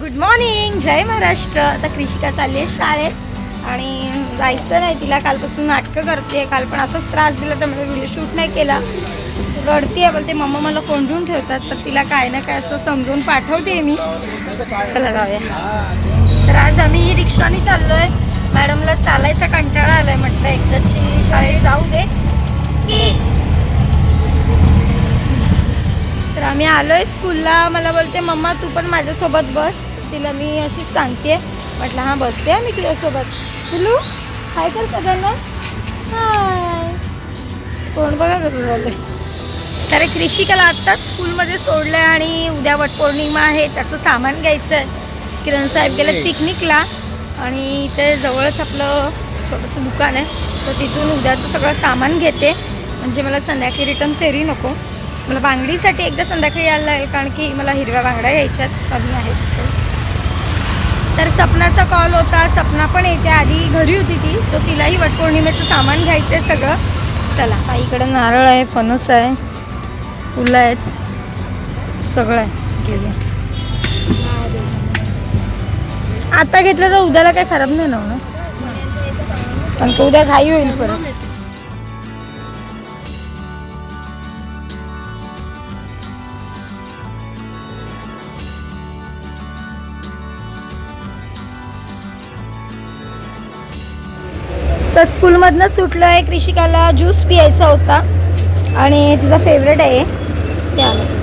Good morning, जय महाराष्ट्र. आता कृषिका चालली आहे शाळेत आणि जायचं नाही तिला. कालपासून नाटकं करते. काल पण असाच त्रास दिला तर मला व्हिडिओ शूट नाही केला. रडते बोलते मम्मा मला कोंडून ठेवतात. तर तिला काय ना काय असं समजून पाठवते मी. चला जाऊया. तर आज आम्ही ही रिक्षाने चाललो आहे. मॅडमला चालायचा कंटाळा आलाय. म्हटलं एकदाची शाळेत जाऊ दे. तर आम्ही आलोय स्कूलला. मला बोलते मम्मा तू पण माझ्यासोबत बस. तिला मी अशीच सांगते. म्हटलं हां बसते मी तुझ्यासोबत. तुलू हाय कर सगळ्यांना. हाय. कोण बघा कसं झालं. तर कृषिकाला आत्ताच स्कूलमध्ये सोडलं आहे आणि उद्या वटपौर्णिमा आहे. त्याचं सामान घ्यायचं आहे. किरण साहेब गेले पिकनिकला आणि इथे जवळच आपलं छोटंसं दुकान आहे. तर तिथून उद्याचं सगळं सामान घेते. म्हणजे मला संध्याकाळी रिटर्न फेरी नको. मला बांगडीसाठी एकदा संध्याकाळी यायला लागेल कारण की मला हिरव्या बांगड्या यायच्यात कमी आहेत. तर सपनाचा कॉल होता. सपना पण येते. आधी घरी होती ती. सो तिलाही वटपौर्णिमेचं सामान घ्यायचं आहे सगळं. चला ताईकडं नारळ आहे, फणस आहे, फुलं आहेत, सगळं आहे. घेऊया. आता घेतलं तर उद्याला काही खराब नाही ना होणार. कारण की उद्या घाई होईल परत. तर स्कूलमधनं सुटलं आहे. कृषिकाला ज्यूस पियायचा होता आणि तिचा फेवरेट आहे ते आलं.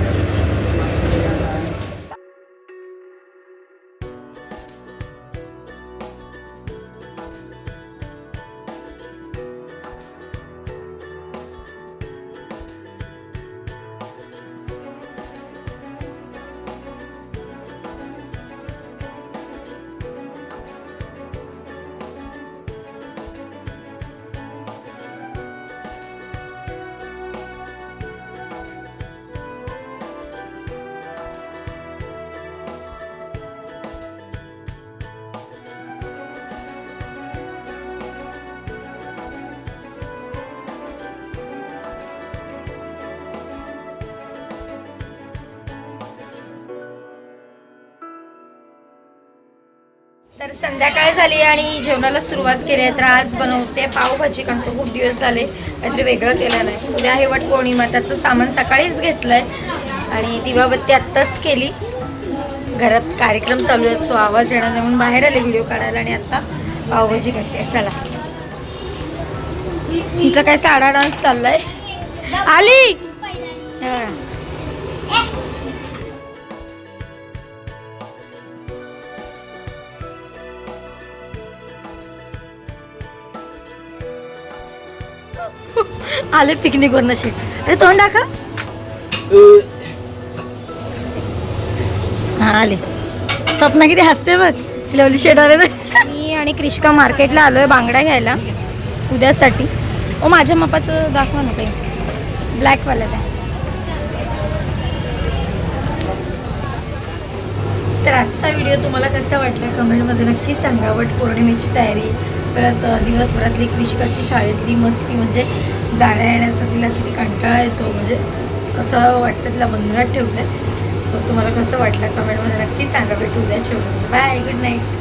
तर संध्याकाळ झाली आणि जेवणाला सुरुवात केली आहे. तर आज बनवते पावभाजी कारण तो खूप दिवस झाले काहीतरी वेगळं केलं नाही. उद्या आहे वटपौर्णिमा. त्याचं सामान सकाळीच घेतलं आहे आणि दिवाबत्ती आत्ताच केली. घरात कार्यक्रम चालू आहे सो आवाज येणार नाही म्हणून बाहेर आले व्हिडिओ काढायला आणि आता पावभाजी करते. चला हिचा काय साडा डान्स चाललाय. आली आले पिकनिक वरनं शेट. अरे तोंड दाखव. हा आले. स्वप्ना किती हसते बघ. लवली शेट आले ना. मी आणि कृषिका मार्केटला आलोय बांगड्या घ्यायला उद्यासाठी. ओ माझ्या मापाचं दाखवा ना काही ब्लॅकवाल्या त्या. तर आजचा व्हिडिओ तुम्हाला कसा वाटला कमेंटमध्ये नक्की सांगा. वटपौर्णिमेची तयारी परत दिवसभरातली कृषिकाची शाळेतली मस्ती म्हणजे जाण्या येण्याचा तिला किती कंटाळा येतो. म्हणजे कसं वाटतं तिला बंधनात ठेवलं. सो तुम्हाला कसं वाटलं कमेंटमध्ये नक्की सांगा. भेटू उद्याच्या व्हिडिओ. Bye, good night.